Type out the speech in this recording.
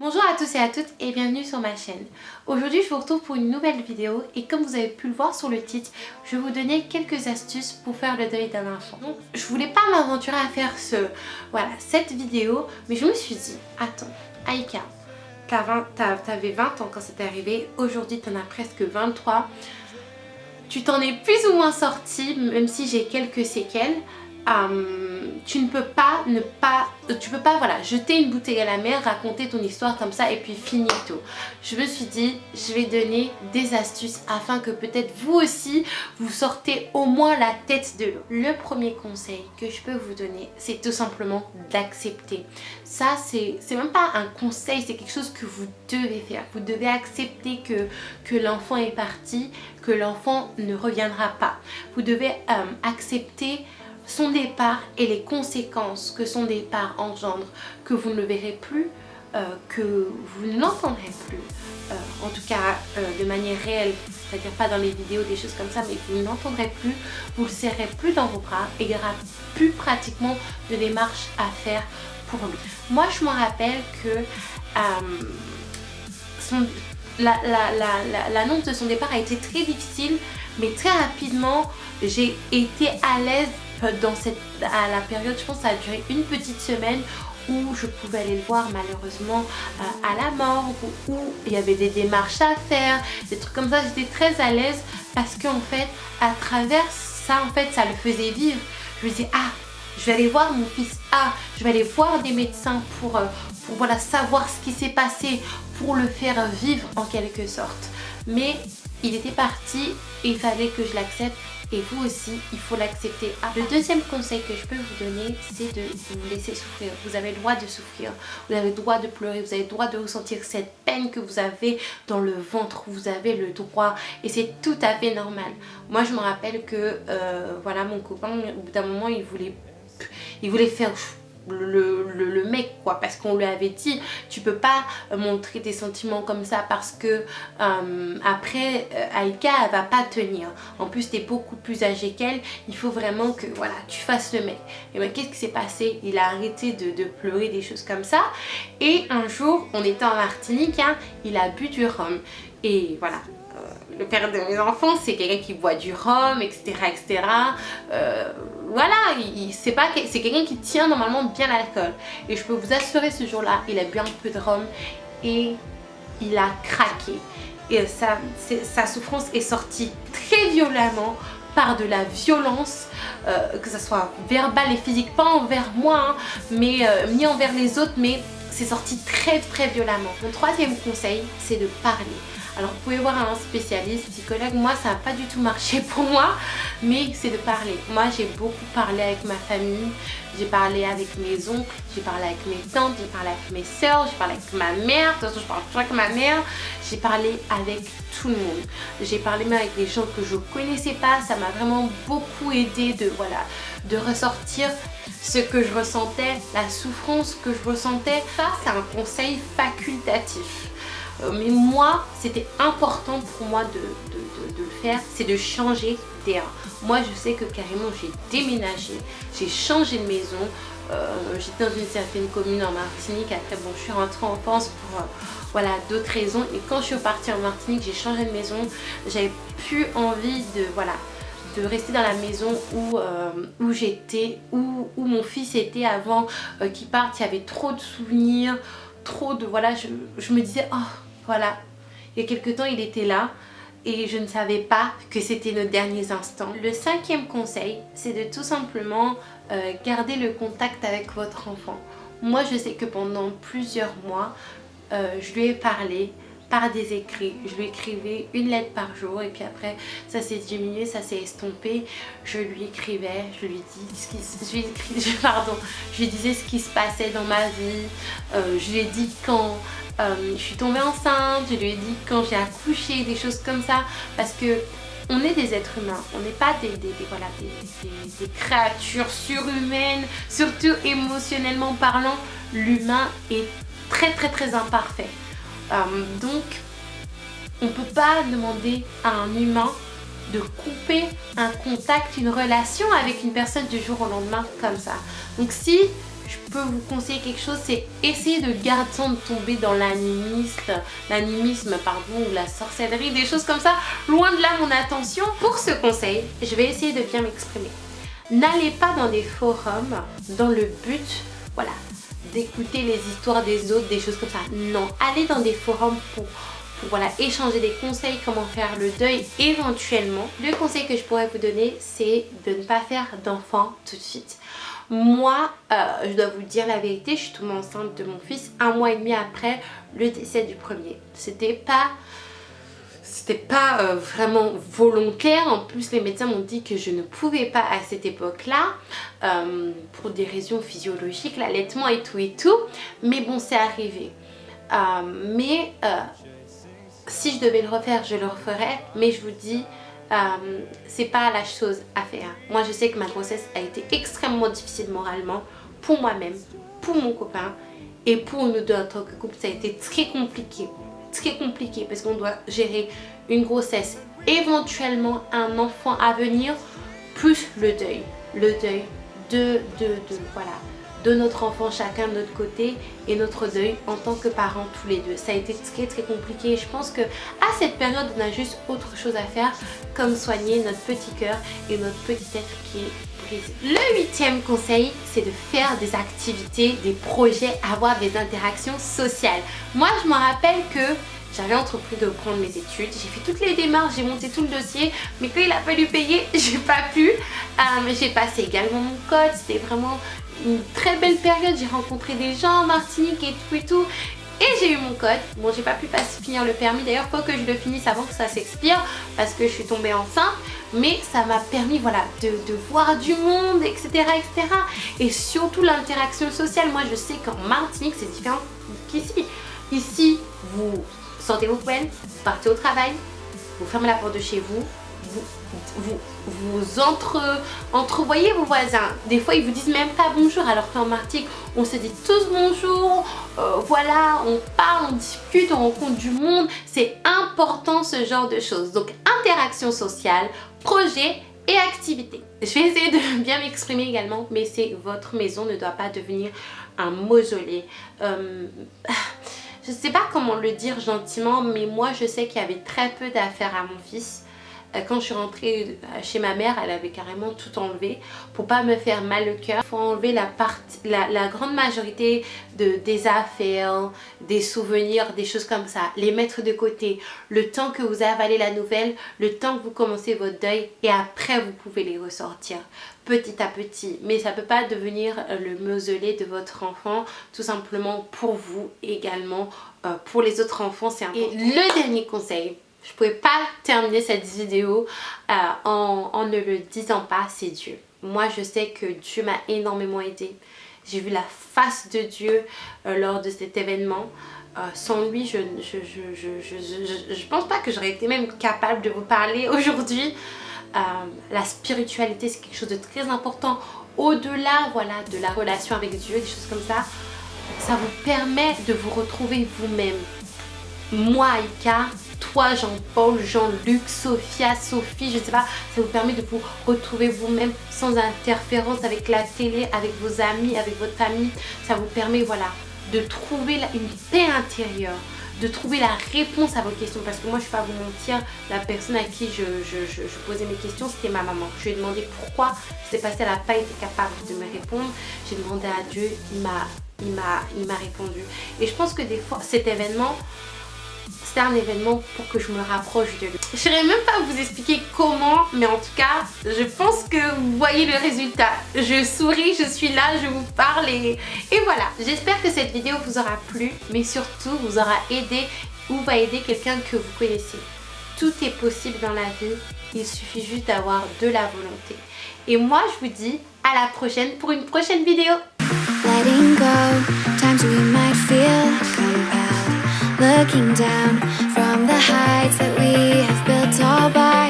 Bonjour à tous et à toutes et bienvenue sur ma chaîne. Aujourd'hui je vous retrouve pour une nouvelle vidéo et comme vous avez pu le voir sur le titre, je vais vous donner quelques astuces pour faire le deuil d'un enfant. Donc je voulais pas m'aventurer à faire cette vidéo, mais je me suis dit, attends, Aïka, t'avais 20 ans quand c'était arrivé, aujourd'hui t'en as presque 23, tu t'en es plus ou moins sorti, même si j'ai quelques séquelles. Tu peux pas jeter une bouteille à la mer, raconter ton histoire comme ça et puis finir tout. Je me suis dit, je vais donner des astuces afin que peut-être vous aussi, vous sortez au moins la tête de l'eau. Le premier conseil que je peux vous donner, c'est tout simplement d'accepter. Ça, c'est même pas un conseil, c'est quelque chose que vous devez faire. Vous devez accepter que l'enfant est parti, que l'enfant ne reviendra pas. Vous devez accepter son départ et les conséquences que son départ engendre, que vous ne le verrez plus, que vous ne l'entendrez plus, en tout cas de manière réelle, c'est-à-dire pas dans les vidéos, des choses comme ça, mais vous ne l'entendrez plus, vous le serrez plus dans vos bras et il n'y aura plus pratiquement de démarche à faire pour lui. Moi je me rappelle que l'annonce de son départ a été très difficile, mais très rapidement j'ai été à l'aise à la période, je pense que ça a duré une petite semaine où je pouvais aller le voir malheureusement à la morgue, où il y avait des démarches à faire, des trucs comme ça. J'étais très à l'aise parce qu'en fait à travers ça, en fait ça le faisait vivre. Je me disais, ah, je vais aller voir mon fils, ah, je vais aller voir des médecins pour voilà, savoir ce qui s'est passé, pour le faire vivre en quelque sorte. Mais il était parti et il fallait que je l'accepte. Et vous aussi, il faut l'accepter. Le deuxième conseil que je peux vous donner, c'est de vous laisser souffrir. Vous avez le droit de souffrir, vous avez le droit de pleurer, vous avez le droit de ressentir cette peine que vous avez dans le ventre. Vous avez le droit et c'est tout à fait normal. Moi, je me rappelle que voilà, mon copain, au bout d'un moment, il voulait faire le mec quoi, parce qu'on lui avait dit tu peux pas montrer tes sentiments comme ça parce que après Aïka elle va pas tenir, en plus t'es beaucoup plus âgée qu'elle, il faut vraiment que voilà tu fasses le mec. Et ben qu'est-ce qui s'est passé, il a arrêté de pleurer, des choses comme ça, et un jour on était en Martinique, hein, il a bu du rhum et voilà. Le père de mes enfants, c'est quelqu'un qui boit du rhum, etc. etc. Voilà, c'est quelqu'un qui tient normalement bien l'alcool. Et je peux vous assurer, ce jour-là, il a bu un peu de rhum et il a craqué. Et sa souffrance est sortie très violemment par de la violence, que ce soit verbale et physique, pas envers moi, hein, mais ni envers les autres, mais c'est sorti très très violemment. Mon troisième conseil, c'est de parler. Alors vous pouvez voir un spécialiste, psychologue, moi ça n'a pas du tout marché pour moi, mais c'est de parler. Moi j'ai beaucoup parlé avec ma famille, j'ai parlé avec mes oncles, j'ai parlé avec mes tantes, j'ai parlé avec mes soeurs, j'ai parlé avec ma mère, de toute façon je parle toujours avec ma mère, j'ai parlé avec tout le monde. J'ai parlé même avec des gens que je ne connaissais pas, ça m'a vraiment beaucoup aidé de ressortir ce que je ressentais, la souffrance que je ressentais. Ça c'est un conseil facultatif. Mais moi, c'était important pour moi de le faire, c'est de changer d'air. Moi, je sais que carrément, j'ai déménagé, j'ai changé de maison. J'étais dans une certaine commune en Martinique. Après, bon, je suis rentrée en France pour voilà, d'autres raisons. Et quand je suis repartie en Martinique, j'ai changé de maison. J'avais plus envie de rester dans la maison où j'étais, où mon fils était avant qu'il parte. Il y avait trop de souvenirs, trop de... Voilà, je me disais, oh... Voilà, il y a quelques temps il était là et je ne savais pas que c'était nos derniers instants. Le cinquième conseil, c'est de tout simplement garder le contact avec votre enfant. Moi je sais que pendant plusieurs mois, je lui ai parlé par des écrits, je lui écrivais une lettre par jour et puis après ça s'est diminué, ça s'est estompé. Je lui écrivais, je lui disais ce qui se passait dans ma vie, je lui ai dit quand je suis tombée enceinte, je lui ai dit quand j'ai accouché, des choses comme ça, parce que on est des êtres humains, on n'est pas des créatures surhumaines, surtout émotionnellement parlant, l'humain est très très très imparfait. Donc on ne peut pas demander à un humain de couper un contact, une relation avec une personne du jour au lendemain comme ça. Donc si je peux vous conseiller quelque chose, c'est essayer de garder sans tomber dans l'animisme pardon, ou la sorcellerie, des choses comme ça. Loin de là mon attention. Pour ce conseil, je vais essayer de bien m'exprimer. N'allez pas dans des forums dans le but, voilà, d'écouter les histoires des autres, des choses comme ça. Non, allez dans des forums pour voilà, échanger des conseils, comment faire le deuil éventuellement. Le conseil que je pourrais vous donner, c'est de ne pas faire d'enfant tout de suite. Moi, je dois vous dire la vérité, je suis tombée enceinte de mon fils 1 mois et demi après le décès du premier. C'était pas vraiment volontaire. En plus, les médecins m'ont dit que je ne pouvais pas à cette époque-là pour des raisons physiologiques, l'allaitement et tout. Mais bon, c'est arrivé. Si je devais le refaire, je le referais. Mais je vous dis, c'est pas la chose à faire. Moi, je sais que ma grossesse a été extrêmement difficile moralement pour moi-même, pour mon copain et pour nous deux en tant que couple. Ça a été très compliqué parce qu'on doit gérer une grossesse, éventuellement un enfant à venir, plus le deuil voilà, de notre enfant chacun de notre côté et notre deuil en tant que parents tous les deux. Ça a été très compliqué. Je pense que à cette période on a juste autre chose à faire comme soigner notre petit cœur et notre petit être qui est brisé. Le 8e conseil, c'est de faire des activités, des projets, avoir des interactions sociales. Moi je me rappelle que j'avais entrepris de prendre mes études, j'ai fait toutes les démarches, j'ai monté tout le dossier, mais quand il a fallu payer, j'ai pas pu. J'ai passé également mon code, c'était vraiment une très belle période, j'ai rencontré des gens en Martinique et tout. Et j'ai eu mon code. Bon, j'ai pas pu finir le permis, d'ailleurs faut que je le finisse avant que ça s'expire parce que je suis tombée enceinte. Mais ça m'a permis voilà, de voir du monde, etc. Et surtout l'interaction sociale. Moi je sais qu'en Martinique c'est différent qu'ici. Ici, vous sortez vos poubelles, vous partez au travail, vous fermez la porte de chez vous, vous entrevoyez vos voisins. Des fois ils vous disent même pas bonjour, alors qu'en Martinique on se dit tous bonjour, voilà, on parle, on discute, on rencontre du monde. C'est important ce genre de choses. Donc interaction sociale, projet et activité. Je vais essayer de bien m'exprimer également, mais c'est votre maison ne doit pas devenir un mausolée. Je sais pas comment le dire gentiment, mais moi je sais qu'il y avait très peu d'affaires à mon fils. Quand je suis rentrée chez ma mère, elle avait carrément tout enlevé pour pas me faire mal au cœur. Il faut enlever la grande majorité des affaires, des souvenirs, des choses comme ça. Les mettre de côté. Le temps que vous avalez la nouvelle, le temps que vous commencez votre deuil et après vous pouvez les ressortir petit à petit. Mais ça peut pas devenir le mausolée de votre enfant, tout simplement pour vous également. Pour les autres enfants, c'est important. Et le dernier conseil, je ne pouvais pas terminer cette vidéo en ne le disant pas, c'est Dieu. Moi je sais que Dieu m'a énormément aidée. J'ai vu la face de Dieu lors de cet événement. Sans lui, je pense pas que j'aurais été même capable de vous parler aujourd'hui. La spiritualité, c'est quelque chose de très important. Au-delà voilà, de la relation avec Dieu, des choses comme ça. Ça vous permet de vous retrouver vous-même. Moi, Aïka, toi, Jean-Paul, Jean-Luc, Sophia, Sophie, je sais pas, ça vous permet de vous retrouver vous-même sans interférence avec la télé, avec vos amis, avec votre famille. Ça vous permet, voilà, de trouver une paix intérieure, de trouver la réponse à vos questions. Parce que moi, je ne vais pas vous mentir, la personne à qui je posais mes questions, c'était ma maman. Je lui ai demandé pourquoi c'était passé, elle n'a pas été capable de me répondre. J'ai demandé à Dieu, il m'a répondu. Et je pense que des fois, cet événement, c'était un événement pour que je me rapproche de lui. Je ne saurais même pas vous expliquer comment, mais en tout cas, je pense que vous voyez le résultat. Je souris, je suis là, je vous parle et voilà. J'espère que cette vidéo vous aura plu, mais surtout vous aura aidé ou va aider quelqu'un que vous connaissez. Tout est possible dans la vie, il suffit juste d'avoir de la volonté. Et moi, je vous dis à la prochaine pour une prochaine vidéo. Letting go, times we might feel compelled, looking down from the heights that we have built all by